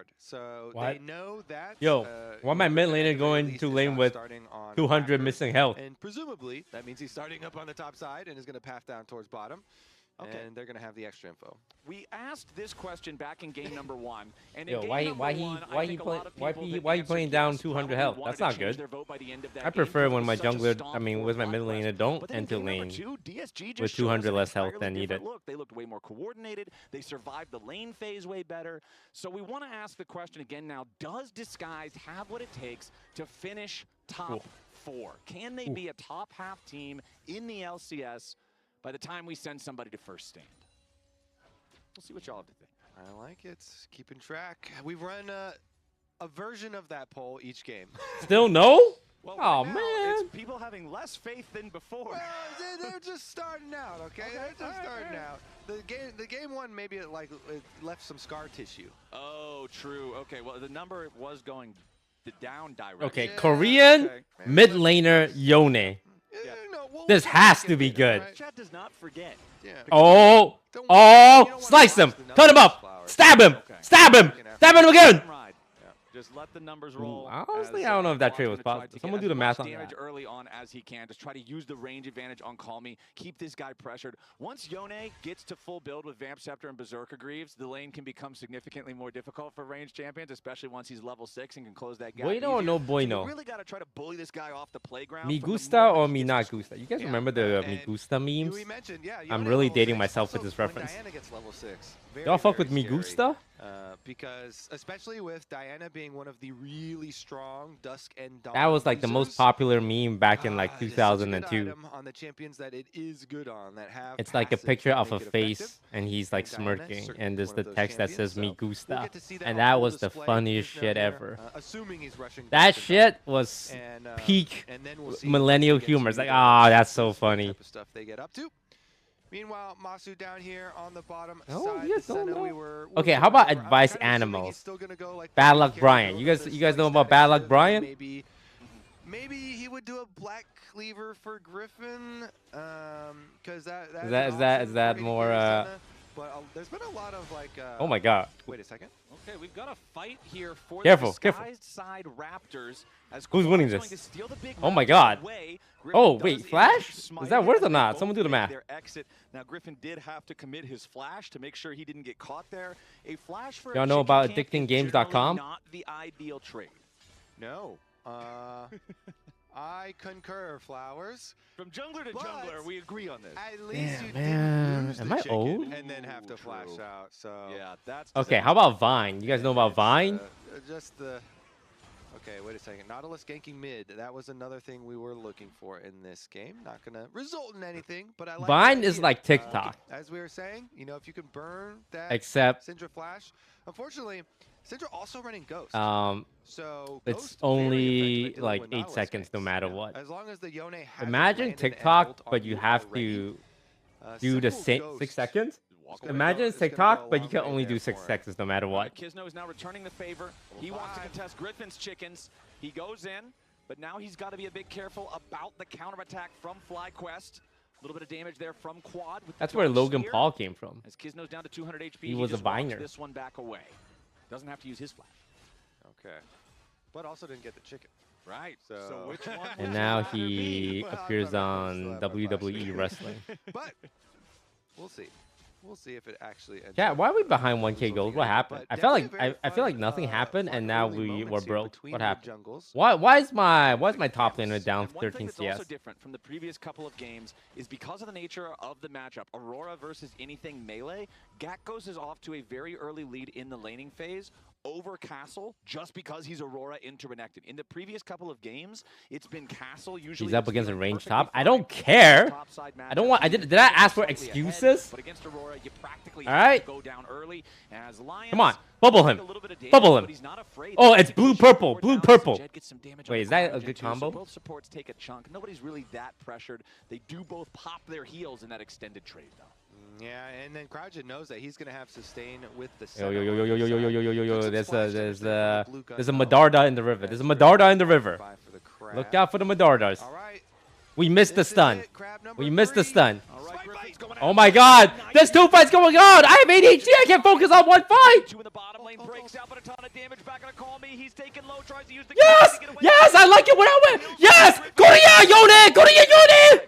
ward. So What? they know that. Yo, why my mid laner going to lane with 200 missing health? And presumably, that means he's starting up on the top side and is going to path down towards bottom. Okay. And they're going to have the extra info. We asked this question back in game number 1. And yo, why he playing down 200 health? That's not good. I prefer when my jungler, with my mid laner don't enter lane with 200 less health than needed. Look, they looked way more coordinated. They survived the lane phase way better. So we want to ask the question again now, does Disguised have what it takes to finish top 4? Can they be a top half team in the LCS by the time we send somebody to first stand? We'll see what y'all have to think. I like it. Keeping track. We've run a version of that poll each game. Still no? Well, oh, right now, man. It's people having less faith than before. Well, they're just starting out, okay? They're just starting out. The game one, maybe it left some scar tissue. Oh, true. Okay, well, the number was going the down direction. Okay, Korean mid laner Yone. This has to be good. Chat does not forget. Oh, slice him, cut him up, stab him, stab him again. Just let the numbers roll. Honestly, I don't know if that trade was possible. Someone do the math on that. Early on as he can. Just try to use the range advantage on Call Me. Keep this guy pressured. Once Yone gets to full build with Vamp Scepter and Berserker Greaves, the lane can become significantly more difficult for ranged champions, especially once he's level 6 and can close that gap. Bueno or no bueno? You really got to try to bully this guy off the playground. Me gusta or me not gusta? You guys remember the me gusta memes? I'm really dating myself with this reference. Y'all fuck with me gusta? Because especially with Diana being one of the really strong Dusk and Dawn that was like the most users, popular meme back in like 2002. On the champions that it is good on, that have it's like a picture of a face effective. and he's like Diana, smirking and there's the text that says me gusta. We'll that and that was the display funniest shit there, ever. Assuming he's rushing that shit was peak millennial humor. It's like, that's so funny. Type of stuff they get up to. Meanwhile, Masu down here on the bottom side. We're okay, how about advice animals? Bad Luck Brian. You guys know about Bad Luck Brian? Maybe he would do a Black Cleaver for Griffin. Because is that more? But there's been a lot of like. Oh my God! Wait a second. Okay, we've got a fight here for careful. side Raptors. As who's winning this? Oh my God! Oh wait, Flash? Is that worth or not? Someone do the math. Their exit. Now Griffin did have to commit his flash to make sure he didn't get caught there. A flash for y'all know about addictinggames.com? Not the ideal trade. No. I concur, Flowers. From jungler to jungler, we agree on this. At least you man. didn't Am I old? And then have to flash out. So yeah, that's okay. How about Vine? You guys know about Vine? Okay, wait a second. Nautilus ganking mid. That was another thing we were looking for in this game. Not gonna result in anything, but I like Vine is like TikTok. As we were saying, if you can burn that except Syndra flash. Unfortunately, Syndra also running Ghost. So it's only like 8 seconds no matter what. As long as the Yone imagine TikTok, but you have to do the 6 seconds. Imagine it's TikTok, but you can only do 6 seconds no matter what. Kisno is now returning the favor. He wants to contest Griffin's chickens. He goes in, but now he's got to be a bit careful about the counterattack from FlyQuest. A little bit of damage there from Quad. That's where Logan Paul came from. As Kisno's down to 200 HP, he was a viner. This one back away. Doesn't have to use his flash. Okay. But also didn't get the chicken. Right. So which one? And now he appears on WWE Wrestling. But we'll see. We'll see if it actually ends. Yeah, why are we behind 1K gold? What happened? I feel like nothing happened, and now we were broke. What happened? Why is my top laner down 13 CS? What's also different from the previous couple of games is because of the nature of the matchup. Aurora versus anything melee. Gakos is off to a very early lead in the laning phase over Castle just because he's Aurora interconnected. In the previous couple of games, it's been Castle usually. He's up against a range top. I don't care. I don't want. Did I ask for excuses? But against Aurora, you practically all right. Go down early. As Lions, come on, bubble him. Bubble him. Oh, it's blue purple. Blue purple. Wait, is that a good combo? Both supports take a chunk. Nobody's really that pressured. They do both pop their heels in that extended trade though. Yeah, and then Cryogen knows that he's gonna have sustain with the. There's a Medarda in the river. There's a Medarda in the river. Look out for the Medardas. All right, We missed the stun. We missed the stun. Right, Oh my god! There's 2 fights going on! I have ADHD! I can't focus on 1 fight! Two in the bottom lane, breaks out, but a ton of damage. Back on a call me. He's taking low, tries to use the Yes! Yes! I like it when I win! Yes! Go to ya, Yone! Go to ya, Yone!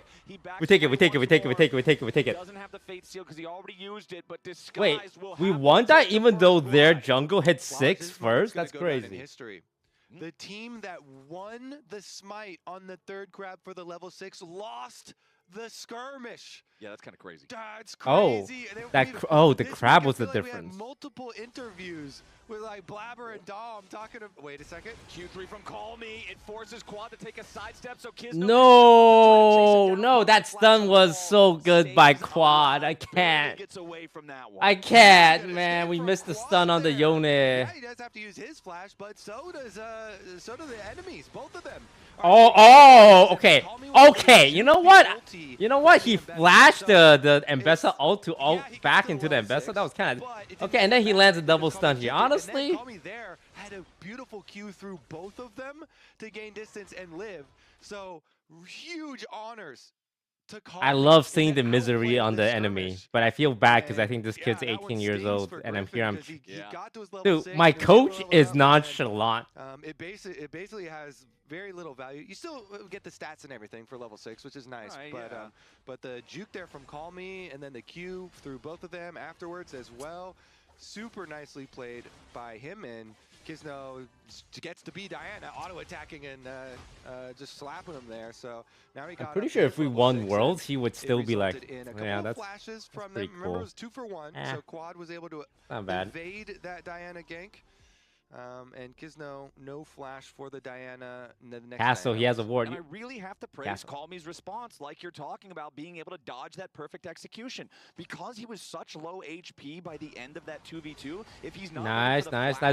We take it. Doesn't have the fate seal because he already used it, but Wait, Disguise will we have won the that even though first their blood. jungle hit Well, 6 this moment's first? gonna That's go down in crazy. history. The team that won the smite on the 3rd crab for the level 6 lost the skirmish. Yeah, that's kind of crazy. That's Oh, crazy. the This crab week I was the feel like we difference. had multiple interviews with like Blabber and Dom talking to. Wait a second. Q3 from Call Me. It forces Quad to take a sidestep, so Kiz No, that stun was so good by Quad. I can't. Gets away from that one. I can't, man. We missed the stun on the Yone. Yeah, he does have to use his flash, but so do the enemies. Both of them. Okay. Okay, you know what? You know what? He flashed the Mbessa ult to ult back into the Mbessa. That was kind of okay, and then he lands a double stun here. Honestly, Tommy there had a beautiful Q through both of them to gain distance and live. So huge honors to I love seeing the misery on the enemy, but I feel bad because I think this kid's 18 years old, and I'm here. Dude, my coach is nonchalant. It basically has very little value. You still get the stats and everything for level 6, which is nice. Right, but yeah. but the juke there from Call Me and then the Q through both of them afterwards as well, super nicely played by him, and Kizno gets to be Diana auto-attacking and just slapping him there. So now he got. I'm pretty sure if we won Worlds, he would still be like, yeah, that's flashes from pretty them. Remember, cool. it was 2 for 1, so Quad was able to not bad. evade that Diana gank. And Kizno, no flash for the Diana. The next Castle, he has a ward. And I really have to praise Call Me's response, like you're talking about, being able to dodge that perfect execution. Because he was such low HP by the end of that 2v2, if he's not... Nice.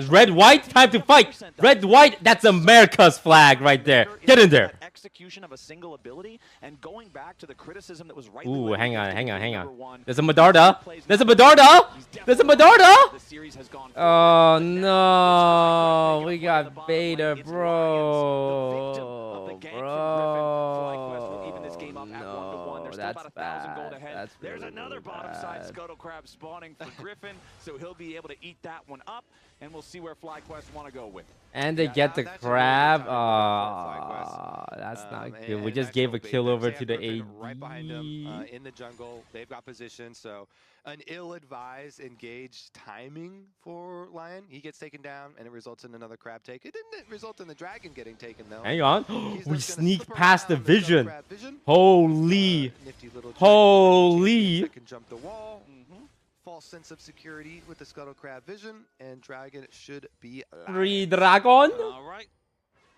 Red, white, time to fight! Red, white, that's America's flag right there. Get in there. Execution of a single ability, and going back to the criticism that was right. Ooh, hang on. There's a Medarda. There's a Medarda! The series has gone Oh, no. We got Beta, bro. No, that's bad. There's another bottom side Scuttle Crab spawning for Griffin, so he'll be able to eat that one up, and we'll see where FlyQuest want to go with it. And they get the crab. That's not good. We just gave a kill over to the AD. Right behind him in the jungle. They've got position, so an ill-advised engaged timing for Lion. He gets taken down, and it results in another crab take. It didn't result in the dragon getting taken, though. Hang on. We sneak past the vision. Holy. Holy. Can jump the wall. False sense of security with the Scuttle Crab vision, and Dragon should be alive. 3 dragon. All right.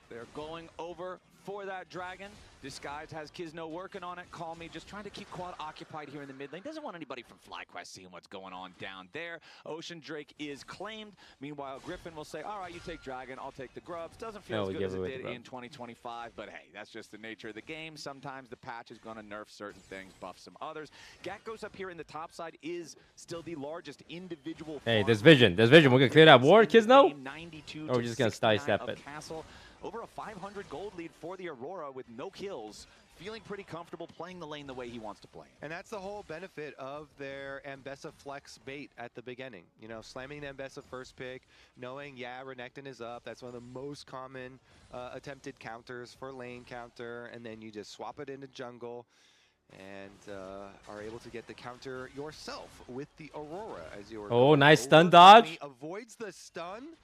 They're going over for that Dragon. Disguise has Kizno working on it. Call Me just trying to keep Quad occupied here in the mid lane. Doesn't want anybody from FlyQuest seeing what's going on down there. Ocean Drake is claimed. Meanwhile, Griffin will say, all right, you take Dragon, I'll take the grubs. Doesn't feel as good as it did in 2025, but hey, that's just the nature of the game. Sometimes the patch is going to nerf certain things, buff some others. Gakos up here in the top side is still the largest individual. Hey, there's vision. We're going to clear that ward, Kizno? 92 Or we're just going to sidestep it. Castle. Over a 500 gold lead for the Aurora with no kills. Feeling pretty comfortable playing the lane the way he wants to play. And that's the whole benefit of their Ambessa flex bait at the beginning. You know, slamming the Ambessa first pick, knowing, yeah, Renekton is up. That's one of the most common attempted counters for lane counter. And then you just swap it into jungle and are able to get the counter yourself with the Aurora as you Oh, nice stun dodge. Avoids the stun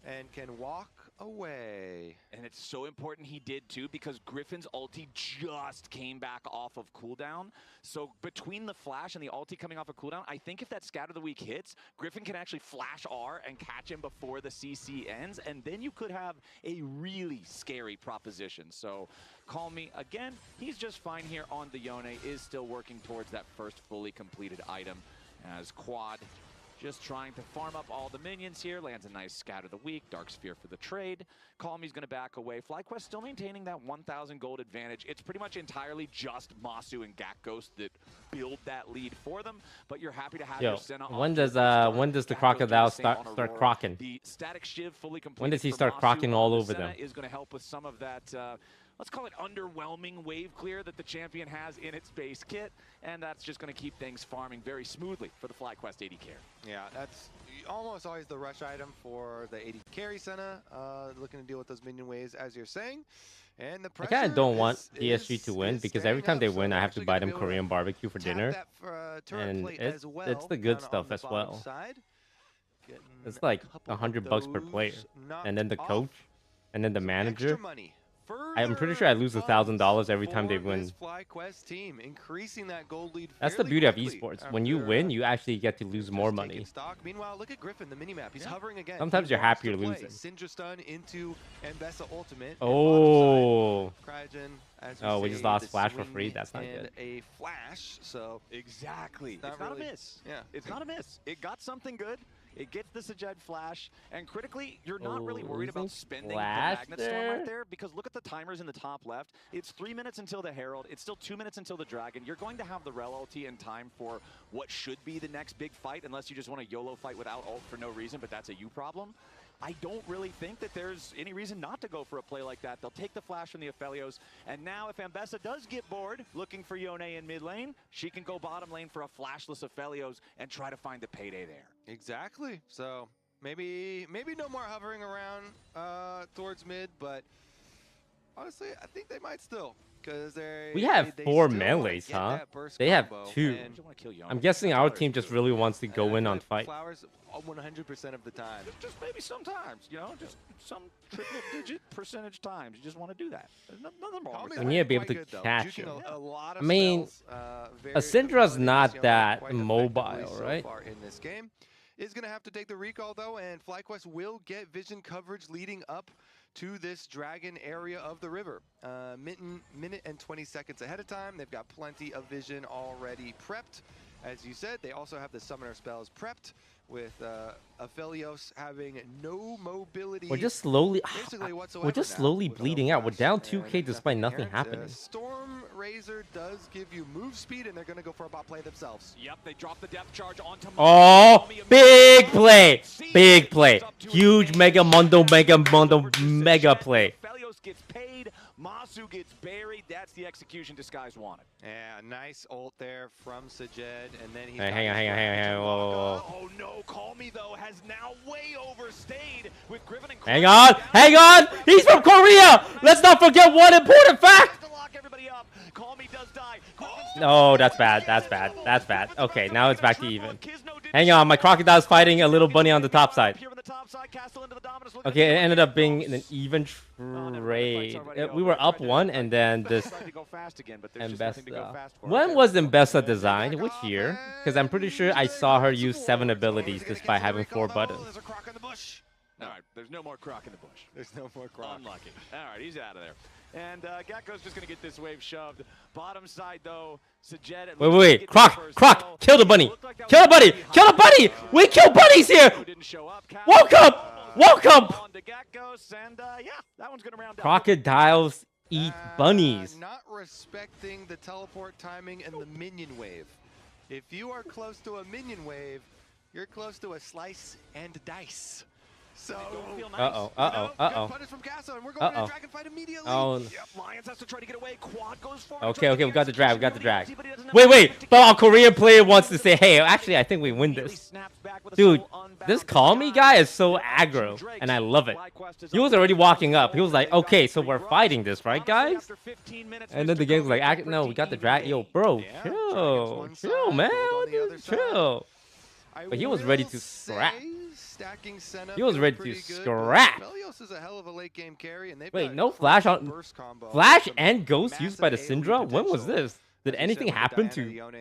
and can walk away. And it's so important he did too, because Griffin's ulti just came back off of cooldown. So between the flash and the ulti coming off of cooldown, I think if that Scatter the Weak hits, Griffin can actually flash R and catch him before the CC ends, and then you could have a really scary proposition. So Call Me, again, he's just fine here on the Yone, is still working towards that first fully completed item as Quad just trying to farm up all the minions here. Lands a nice Scatter the Weak, Dark Sphere for the trade. Call Me's going to back away. FlyQuest still maintaining that 1,000 gold advantage. It's pretty much entirely just Masu and Gakos that build that lead for them, but you're happy to have your Senna. When does the crocodile start crocking? The static shiv fully complete. When does he start crocking all over them? Is going to help with some of that let's call it underwhelming wave clear that the champion has in its base kit, and that's just going to keep things farming very smoothly for the FlyQuest AD carry. Yeah, that's almost always the rush item for the AD carry center, looking to deal with those minion waves, as you're saying. And the I kind of don't want DSG to win because every time they win, so I have to buy them Korean barbecue for dinner. And it's the good stuff as well. It's like $100 per player. And then the coach, and then the manager. I'm pretty sure I lose $1,000 every time they win. Team, increasing that gold lead. That's the beauty of esports. When you win, you actually get to lose more money. Meanwhile, look at Griffin, the minimap. He's hovering again. Sometimes you're happier losing. Syndra stun into Mbessa ultimate. Oh. Cryogen, oh, we just lost flash for free. That's not good. A flash, so exactly. It's not a miss. Yeah, it's not a miss. It got something good. It gets the Sajed flash, and critically, you're not really worried about spending the Magnet Storm right there, because look at the timers in the top left. It's 3 minutes until the Herald. It's still 2 minutes until the Dragon. You're going to have the rel ulti in time for what should be the next big fight, unless you just want to YOLO fight without ult for no reason, but that's a you problem. I don't really think that there's any reason not to go for a play like that. They'll take the flash from the Aphelios, and now if Mbessa does get bored looking for Yone in mid lane, she can go bottom lane for a flashless Aphelios and try to find the payday there. Exactly. So maybe no more hovering around towards mid, but honestly, I think they might still. We have 4 melees, huh? They have 2. I'm guessing our team just really wants to go in on fight. Flowers 100% of the time. Just maybe sometimes, you know, just some triple-digit percentage times. You just want to do that. There's nothing wrong with that. We need to be able to catch him. I mean, a Syndra's not that mobile, right? In this game, is going to have to take the recall though, and FlyQuest will get vision coverage leading up to this dragon area of the river. Minute and 20 seconds ahead of time. They've got plenty of vision already prepped. As you said, they also have the summoner spells prepped, with Aphelios having no mobility. We're just slowly whatsoever bleeding out. We're down 2K despite nothing happening. Storm Razor does give you move speed, and they're going to go for a bot play themselves. Yep, they drop the depth charge onto oh, big play. Big play. Huge mega play. Aphelios gets paid, Masu gets buried. That's the execution Disguise wanted. Yeah, nice ult there from Sajed, and then he's hang on. Whoa. Oh no, Call Me though has now way overstayed with Griffin and hang on! He's from Korea! Let's not forget one important fact! No, that's bad. Okay, now it's back to even. Hang on, my Crocodile's fighting a little bunny on the top side. Okay, it ended up being an even trade. We were up 1, and then this Mbessa. When was Mbessa designed? Which year? Because I'm pretty sure I saw her use 7 abilities despite having 4 buttons. All right, there's no more croc in the bush. There's no more croc. Unlucky. All right, he's out of there. And Gecko's just going to get this wave shoved. Bottom side, though, Sajed... Wait. Croc! Kill the bunny! Kill the bunny! Kill the bunny! We kill bunnies here! Welcome! Crocodiles eat bunnies. Not respecting the teleport timing and the minion wave. If you are close to a minion wave, you're close to a slice and dice. So, Punish from Castle, and we're going to dragon fight immediately. Lions has to try to get away. Quad goes for Okay, we got the drag. Wait, but our Korean player wants to say, hey, actually, I think we win this. Dude, this Call Me guy is so aggro, and I love it. He was already walking up. He was like, okay, so we're fighting this, right, guys? And then the game's like, no, we got the drag. Yo, bro, chill, man. Chill. But he was ready to scrap. He was ready to scrap. Wait, no flash on flash and ghost used by the Syndra? When was this? Did anything happen to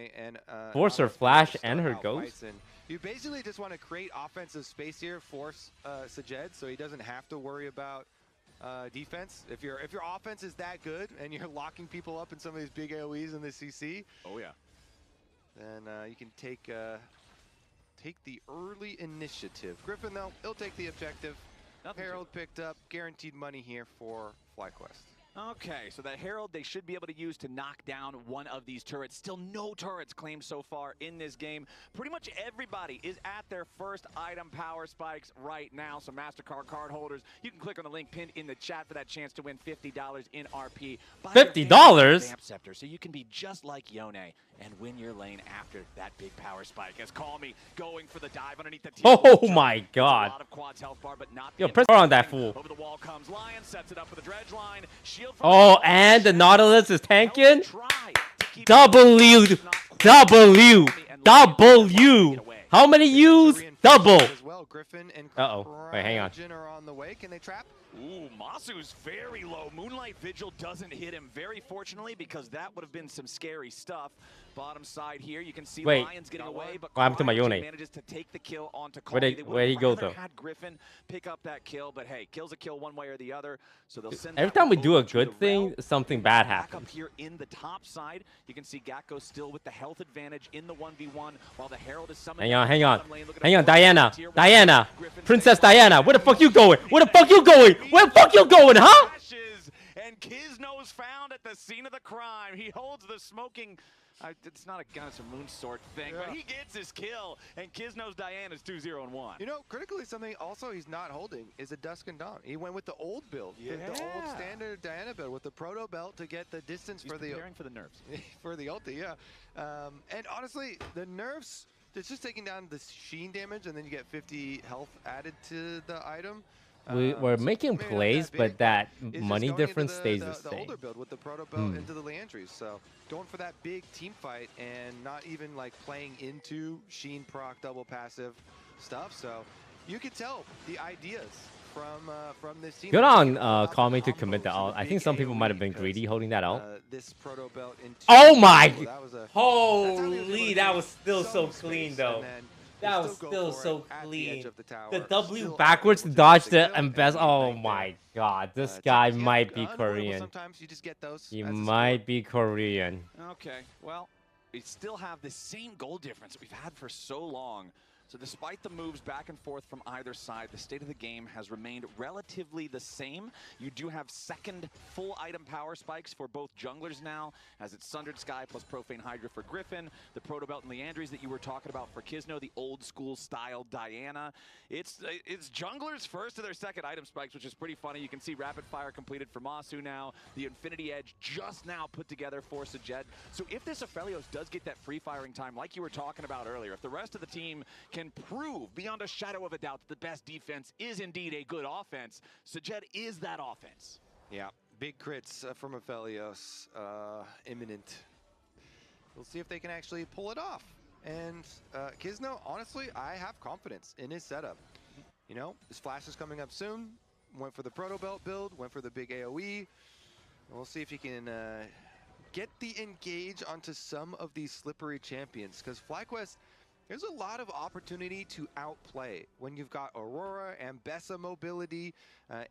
force her flash and her ghost? You basically just want to create offensive space here, force Sajed, so he doesn't have to worry about defense. If your offense is that good and you're locking people up in some of these big AoEs in the CC, then you can take the early initiative. Griffin, though, he'll take the objective. Herald picked up, guaranteed money here for FlyQuest. Okay, so the Herald they should be able to use to knock down one of these turrets. Still no turrets claimed so far in this game. Pretty much everybody is at their first item power spikes right now. So MasterCard card holders, you can click on the link pinned in the chat for that chance to win $50 in RP. $50? Vamp Scepter, so you can be just like Yone and win your lane after that big power spike. As Call Me going for the dive underneath the Oh my god. A lot of quads health bar, but not Yo, press R on that fool. Over the wall comes Lion, sets it up for the dredge line. Shield Oh, and the Nautilus is tanking? W. How many U's? Double. Uh-oh. Wait, hang on. Ooh, Masu's very low. Moonlight Vigil doesn't hit him, very fortunately, because that would have been some scary stuff. Bottom side here, you can see Lions getting away, but what happened to my Yone? manages to take the kill onto Where'd he go, though? Had Griffin pick up that kill, but hey, kill's a kill one way or the other, so they'll send Every time we do a good thing, something bad back happens. up here in the top side, you can see Gakko still with the health advantage in the 1v1, while the Herald is summoned. Hang on, Diana, Princess Diana, where the fuck you going? Where the fuck you going? Where the fuck you going, huh? And Kizno's found at the scene of the crime. He holds the smoking. It's not a gun, it's a moon sword thing, but he gets his kill, and Kizno's Diana's 2-0-1. You know, critically, something also he's not holding is a Dusk and Dawn. He went with the old build, the old standard Diana build with the proto belt to get the distance he's for the preparing for the nerfs. for the ulti, yeah. And honestly, the nerfs, it's just taking down the sheen damage, and then you get 50 health added to the item. We're making plays, but that money difference stays the The same. older build with the proto belt into the Leandries, so going for that big team fight and not even like playing into Sheen proc double passive stuff. So you could tell the ideas from this team. Good on Call Me to commit the ult. I think some people might have been greedy holding that ult. This proto belt into Oh my! Holy, that was still so clean though. That was still so clean. The W backwards to dodge the best. Oh my god, this guy might be Korean. Sometimes you just get those. He might be Korean. Okay, well, we still have the same goal difference that we've had for so long. So despite the moves back and forth from either side, the state of the game has remained relatively the same. You do have second full item power spikes for both junglers now, as it's Sundered Sky plus Profane Hydra for Griffin, the Proto Belt and Leandries that you were talking about for Kizno, the old school style Diana. It's junglers first to their second item spikes, which is pretty funny. You can see Rapid Fire completed for Masu now, the Infinity Edge just now put together for Sajed. So if this Aphelios does get that free firing time, like you were talking about earlier, if the rest of the team can prove beyond a shadow of a doubt that the best defense is indeed a good offense, Sajed is that offense. Yeah, big crits from Aphelios, imminent. We'll see if they can actually pull it off. And Kizno, honestly, I have confidence in his setup. You know, his flash is coming up soon. Went for the Proto Belt build, went for the big AoE. We'll see if he can get the engage onto some of these slippery champions, because FlyQuest, there's a lot of opportunity to outplay when you've got Aurora and Bessa mobility,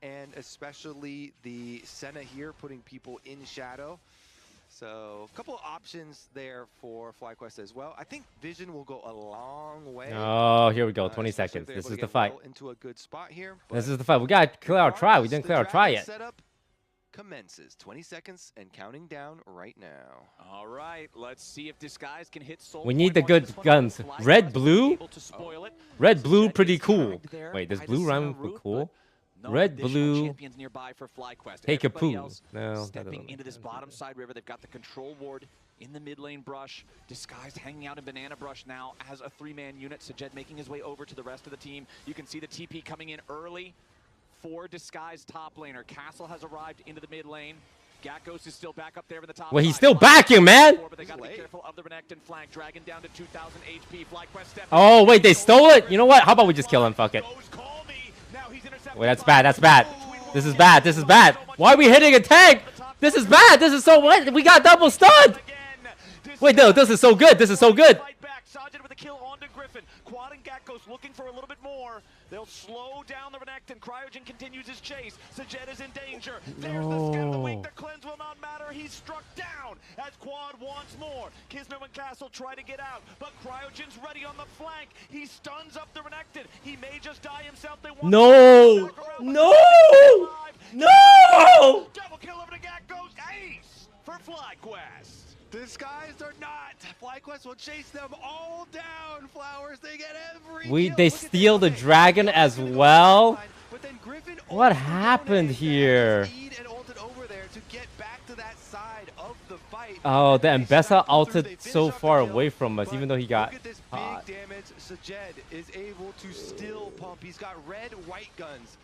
and especially the Senna here putting people in shadow. So a couple of options there for FlyQuest as well. I think Vision will go a long way. Oh, here we go. 20 seconds. This is the fight. Into a good spot here. This is the fight. We got to clear our try. We didn't clear our try yet. Setup commences. 20 seconds and counting down right now. All right, let's see if Disguise can hit Soul. We need the good guns. Red, blue? Red, blue, pretty cool. Wait, does blue rhyme with cool? Red, blue, take a poo. No, stepping into this bottom side river, they've got the control ward in the mid lane brush. Disguised hanging out in banana brush now as a three-man unit. Sajed making his way over to the rest of the team. You can see the TP coming in early for Disguised top laner. Castle has arrived into the mid lane. Gakos is still back up there in the top. Well, he's still backing, man. But they got to be careful of the Renekton flank. Dragon down to 2,000 HP. FlyQuest oh, wait, they stole it? You know what? How about we just kill him? Fuck it. Wait, that's bad. That's bad. This is bad. This is bad. Why are we hitting a tank? This is bad. This is so what? We got double stunned. Wait, no, this is so good. This is so good. Sajed with a kill onto Griffin. Quad and Gakos looking for a little bit more. They'll slow down the Renekton. Cryogen continues his chase. Sajed is in danger. There's the skin of the weak. The cleanse will not matter. He's struck down as Quad wants more. Kizno and Castle try to get out, but Cryogen's ready on the flank. He stuns up the Renekton. He may just die himself. They want no! No! No! Double kill over to Gakos. for FlyQuest. Disguised or not, FlyQuest will chase them all down. Flowers, they get every kill. They Look at steal this. the Okay, dragon Gilbert's as gonna go well. line, but then Griffin What ults the happened donate. here? E'd and ulted over there to get back to that side of the fight. Oh, the And they Mbessa stifle through, they ulted finish so off the far kill, away from us, but even though he got. look at this big damage. Sajed is able to still pump. He's got red, white guns.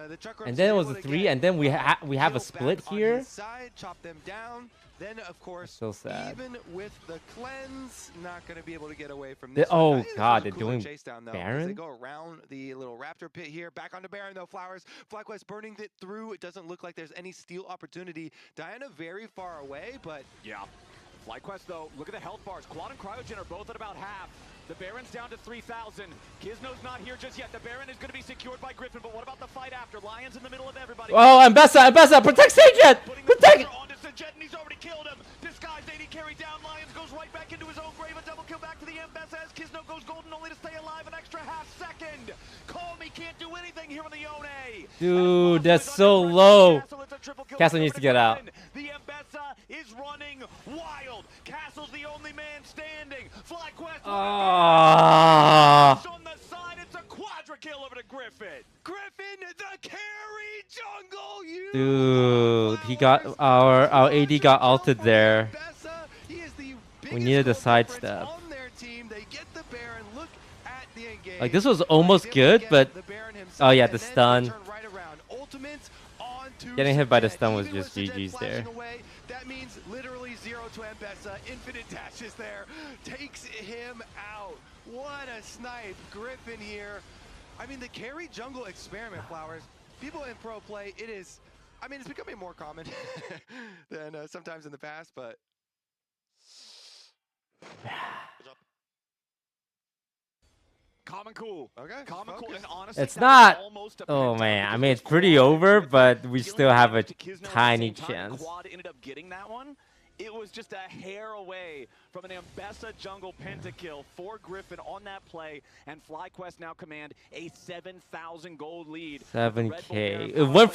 The trucker And then it was able a to 3, get, and then we have a kill split back on here. his side, chop them down. Then, of course, So sad. even with the cleanse, not going to be able to get away from They- this. oh, I think this God, was a they're cooler doing chase down, though, as Baron? They go around the little Raptor pit here. Back onto Baron, though. Flowers, FlyQuest burning it through. It doesn't look like there's any steal opportunity. Diana very far away, but Yeah. FlyQuest, though, look at the health bars. Quad and Cryogen are both at about half. The Baron's down to 3,000. Kizno's not here just yet. The Baron is going to be secured by Griffin, but what about the fight after? Lions in the middle of everybody. Oh, Mbessa, protect Sajet! Putting the Protect! pressure onto Sajed, and he's already killed him. Disguised AD carry down. Lions goes right back into his own grave. A double kill back to the Mbessa as Kizno goes golden, only to stay alive an extra half second. Call me can't do anything here on the Yone. Dude, that's so low. Castle needs to get out. The Mbessa is running wild. Castle's the only man standing. FlyQuest on the side. It's a quadra kill over to Griffin. Griffin, the carry jungle. You Dude, he got our AD got ulted there. We needed a sidestep. On their team. They get the Baron. Look at the engage. Like, this was almost good, but oh yeah, the stun. Getting hit by the stun was just GG's there. That means literally 0 to Mbessa. Infinite dashes there. Takes him out. What a snipe. Griffin here. I mean, the carry jungle experiment, Flowers. People in pro play, it is, I mean, it's becoming more common than sometimes in the past, but. Calm and cool. Okay. Calm and cool. And honestly, It's that not. was almost a Oh penalty man, I because mean it it's was pretty Quad over, and but we dealing still have a damage to Kizno at the tiny same time. chance. Quad ended up getting that one. It was just a hair away from an Mbessa jungle pentakill for Griffin on that play, and FlyQuest now command a 7,000 gold lead. 7K. It went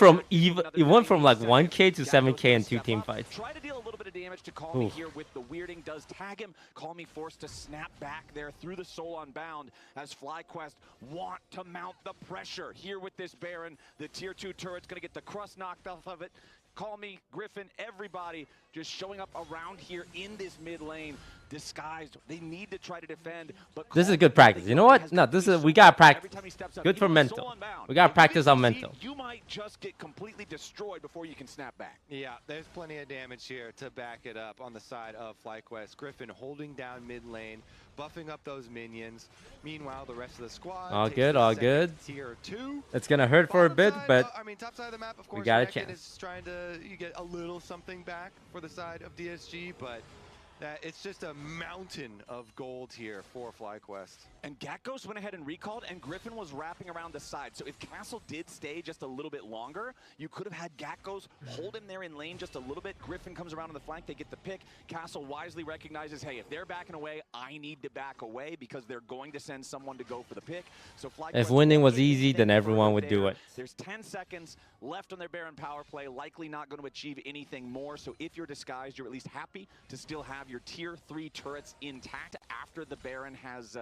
from like 1K to 7K in 2 team fights. Try to deal a little bit of damage to Call Me here with the weirding. Does tag him. Call Me forced to snap back there through the Soul Unbound as FlyQuest want to mount the pressure here with this Baron. The tier 2 turret's going to get the crust knocked off of it. Call Me, Griffin, everybody just showing up around here in this mid lane. Disguised. They need to try to defend, but This is good practice. You know what? No, this is we gotta practice. Good for mental. We gotta practice on mental. You might just get completely destroyed before you can snap back. Yeah, there's plenty of damage here to back it up on the side of FlyQuest. Griffin holding down mid lane, buffing up those minions. Meanwhile, the rest of the squad. All takes good, the all second good. Tier 2. It's gonna hurt for a bit, but I mean, top side of the map, of course, got a Renekton chance. is trying to get a little something back for the side of DSG, but it's just a mountain of gold here for FlyQuest. And Gatghost went ahead and recalled, and Griffin was wrapping around the side. So if Castle did stay just a little bit longer, you could have had Gatghost hold him there in lane just a little bit. Griffin comes around on the flank, they get the pick. Castle wisely recognizes, hey, if they're backing away, I need to back away because they're going to send someone to go for the pick. So if winning was easy, then everyone would do it. There's 10 seconds left on their Baron power play, likely not going to achieve anything more. So if you're Disguised, you're at least happy to still have your tier 3 turrets intact after the Baron has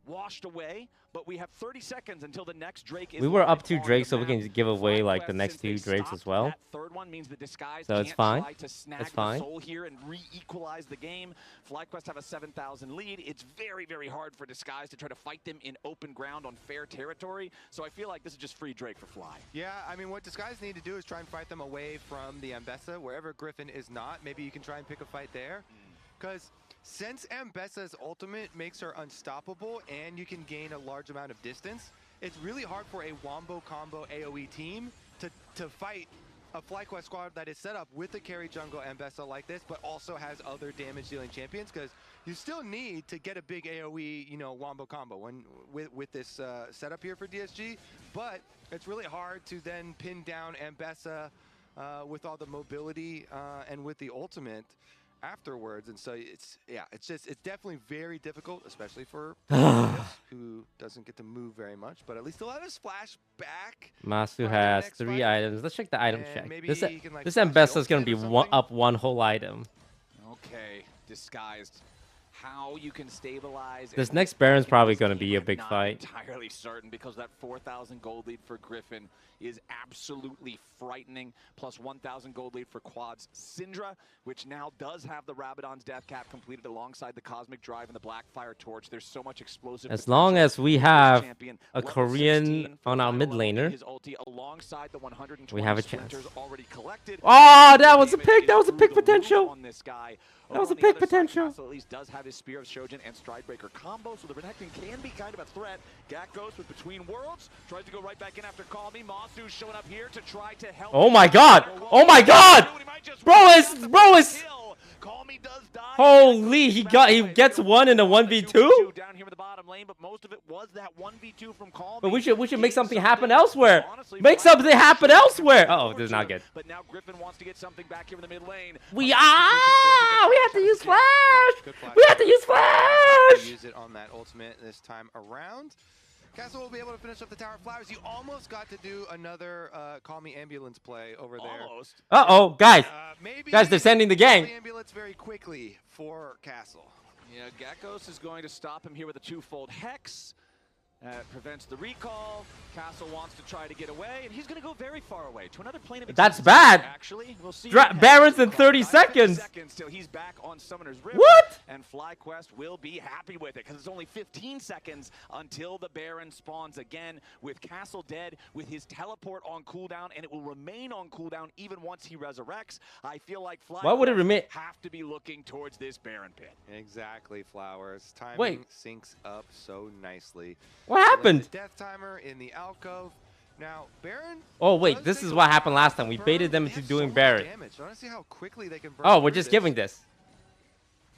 washed away, but we have 30 seconds until the next Drake is. We were up 2 on Drakes, the so we map. can give away like the FlyQuest, next since 2 they Drakes as stopped well. that third one means the Disguised So it's can't fine. try to snag It's the fine. soul here and re-equalize the game. FlyQuest have a 7,000 lead. It's very, very hard for Disguised to try to fight them in open ground on fair territory. So I feel like this is just free Drake for Fly. Yeah, I mean, what Disguised need to do is try and fight them away from the Mbessa, wherever Griffin is not. Maybe you can try and pick a fight there. Because since Mbessa's ultimate makes her unstoppable and you can gain a large amount of distance, it's really hard for a wombo combo AoE team to fight a FlyQuest squad that is set up with a carry jungle Mbessa like this, but also has other damage dealing champions, because you still need to get a big AoE, you know, wombo combo with this setup here for DSG, but it's really hard to then pin down Mbessa with all the mobility and with the ultimate afterwards. And so it's definitely very difficult, especially for who doesn't get to move very much. But at least they'll let us flash back. Masu has 3 fight. items. Let's check the item check. Maybe This he can, like, this flash Mbessa is the gonna be ultimate or up one whole item. Okay, Disguised. How you can stabilize This next Baron's probably going to be a big fight. Entirely certain, because that 4,000 gold lead for Griffin is absolutely frightening. Plus 1,000 gold lead for Quad's Syndra, which now does have the Rabadon's Death Cap completed alongside the Cosmic Drive and the Blackfire Torch. There's so much explosive. As long as we have a Korean on our mid laner, we have a chance. Oh, that was a pick. That was a pick potential. On this guy. That was a pick potential. Castle at least does have his Spear of Shojin and Stridebreaker combo, so the Renekton can be kind of a threat. Gakos with Between Worlds tries to go right back in after Call Me. Masu showing up here to try to help. Oh my god! Oh my god! Bro is holy, he gets one in a 1v2? Down here in the bottom lane, but most of it was that 1v2 from Call But Me. we should make something happen elsewhere. Make something happen elsewhere. Oh, this is not good. But now Griffin wants to get something back here in the mid lane. We have to use flash. We have to use flash. Use it on that ultimate this time around. Castle will be able to finish up the Tower of Flowers. You almost got to do another Call Me Ambulance play over there. Almost. Uh-oh, guys. Maybe Guys, they're sending the gang. The ambulance very quickly for Castle. Yeah, Gakos is going to stop him here with a twofold Hex. Prevents the recall. Castle wants to try to get away, and he's going to go very far away to another plane of That's existence. bad. Actually, we'll see. Barons in 30 seconds. Till he's back on Summoner's River. What? And FlyQuest will be happy with it, because it's only 15 seconds until the Baron spawns again, with Castle dead, with his teleport on cooldown, and it will remain on cooldown even once he resurrects. I feel like Why would it remain? have to be looking towards this Baron pit. Exactly, Flowers. Timing Wait. syncs up so nicely. What happened? The death timer in the alcove. Now, Baron. Oh wait, this is what happened last time. We baited them into doing Baron. Damage. I want to see how quickly they can burn. Oh, we're through just this. giving this.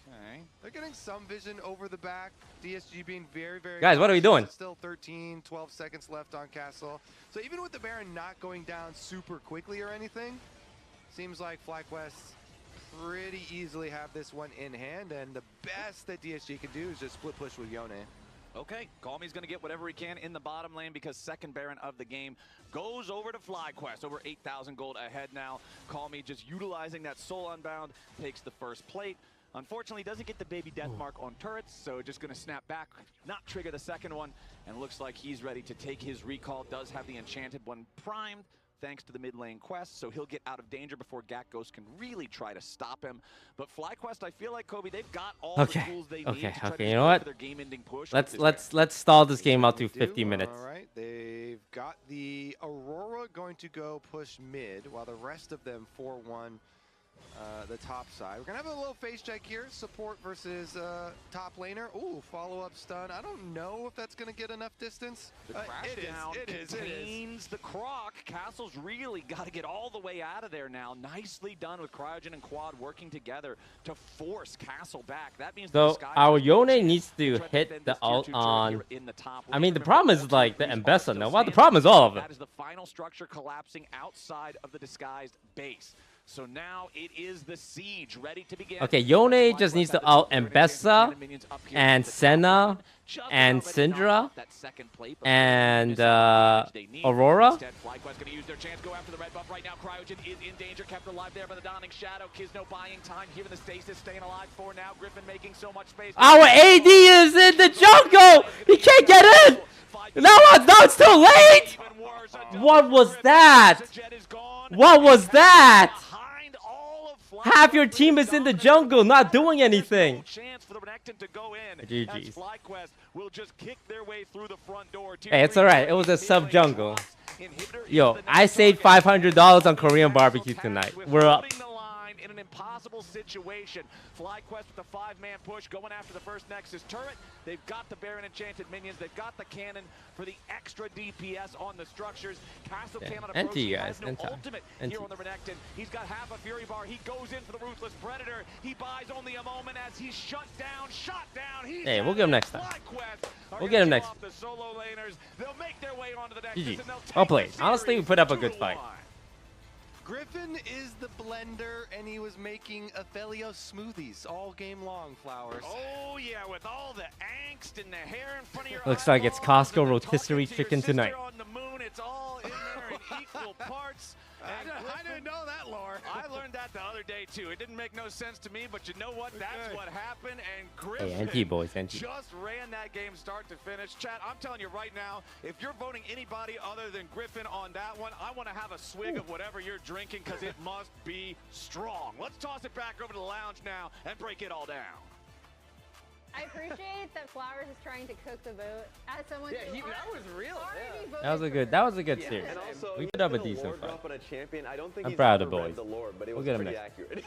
Okay. They're getting some vision over the back. DSG being very, very. Guys, what are we doing? Still 13, 12 seconds left on Castle. So even with the Baron not going down super quickly or anything, seems like FlyQuest pretty easily have this one in hand. And the best that DSG can do is just split push with Yone. Okay, Calmy's going to get whatever he can in the bottom lane, because second Baron of the game goes over to FlyQuest. Over 8,000 gold ahead now. Calmy just utilizing that Soul Unbound, takes the first plate. Unfortunately, doesn't get the baby death mark on turrets, so just going to snap back, not trigger the second one, and looks like he's ready to take his recall. Does have the enchanted one primed, thanks to the mid lane quest, so he'll get out of danger before Gakos can really try to stop him. But FlyQuest, I feel like, Kobe, they've got all the tools they need to try to you know what? their game-ending push. Let's stall this game out to 50 minutes. All right, they've got the Aurora going to go push mid, while the rest of them 4-1 the top side. We're gonna have a little face check here. Support versus top laner. Ooh, follow-up stun. I don't know if that's gonna get enough distance. The crash down contains the Croc. Castle's really got to get all the way out of there now. Nicely done with Cryogen and Quad working together to force Castle back. That means So our Yone needs to hit the ult on. I mean, the problem is like the Mbessa. No, well, the problem is all of them. That is the final structure collapsing outside of the Disguised base. So now it is the siege ready to begin. Okay, Yone just needs to ult Mbessa and Senna and Syndra and Aurora. Instead, FlyQuest going to use their chance, go after the red buff right now. Cryogen is in danger, kept alive there by the Dawning Shadow. Kisno buying time here in the stasis, staying alive for now. Griffin making so much space. Our AD is in the jungle. He can't get in. No, it's too late. What was that? What was that? Half your team is in the jungle, not doing anything. GG's. Hey, it's alright. It was a sub-jungle. Yo, I saved $500 on Korean barbecue tonight. We're up. In an impossible situation. FlyQuest with the 5-man push, going after the first Nexus turret. They've got the Baron enchanted minions. They've got the cannon for the extra DPS on the structures. Castle cannot approach. He has no ultimate here on the Renekton. He's got half a Fury Bar. He goes in for the Ruthless Predator. He buys only a moment as he's shot down. Hey, we'll get him next time. We'll get him next. The solo laners. They'll make their way onto the Nexus. GG. Well played. Honestly, we put up a good fight. Griffin is the blender, and he was making Ophelio smoothies all game long, Flowers. Oh, yeah, with all the angst and the hair in front of your Looks like it's Costco rotisserie chicken tonight. On the moon, it's all in there in equal parts. I didn't know that, lore. I learned that the other day, too. It didn't make no sense to me, but you know what? That's what happened, and Griffin NT boys, NT. just ran that game start to finish. Chat, I'm telling you right now, if you're voting anybody other than Griffin on that one, I want to have a swig of whatever you're drinking because it must be strong. Let's toss it back over to the lounge now and break it all down. I appreciate that Flowers is trying to cook the vote as someone who that was real. That was a good series. And also, We put up a decent fight. drop on a champion. I don't think I'm he's proud ever of read boys. the lore, but it We'll was get him pretty next. accurate.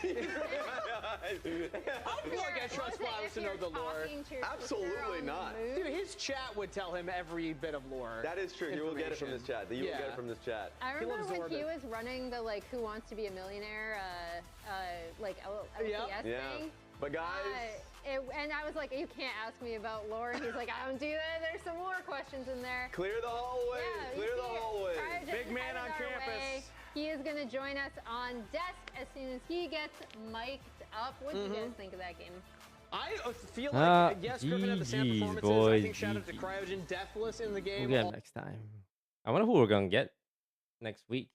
I feel like I trust Flowers to know the lore. Absolutely not. Dude, his chat would tell him every bit of lore. That is true. You will get it from this chat. You will get it from this chat. I remember He'll when absorb he it. was running the like Who Wants to Be a Millionaire LCS thing. But guys, and I was like, you can't ask me about lore. And he's like, I don't do that. There's some lore questions in there. clear the hallway. Yeah, Clear the hallway. Big man on campus. He is going to join us on desk as soon as he gets mic'd up. What do you guys think of that game? I feel like, yes, Griffin had the same GGs, performances. boys, I think shout out to GGs. Cryogen, Deathless in the game. We'll get him next time. I wonder who we're gonna get next week.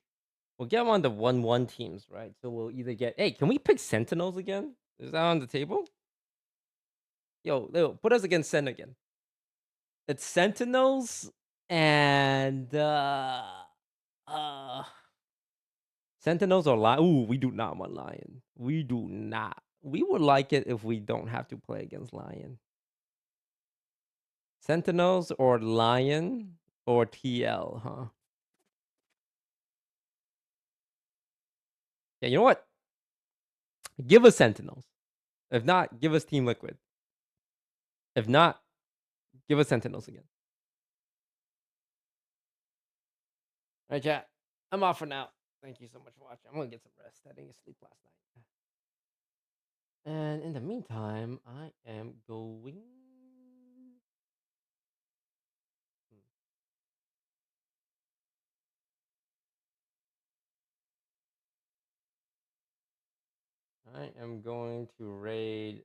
We'll get him on the 1-1 teams, right? So we'll either get. Hey, can we pick Sentinels again? Is that on the table? Yo, put us against Sen again. It's Sentinels and Sentinels or Lion. Ooh, we do not want Lion. We do not. We would like it if we don't have to play against Lion. Sentinels or Lion or TL, huh? Yeah, you know what? Give us Sentinels. If not, give us Team Liquid. If not, give us Sentinels again. All right, chat. I'm off for now. Thank you so much for watching. I'm going to get some rest. I didn't get sleep last night. And in the meantime, I am going... I am going to raid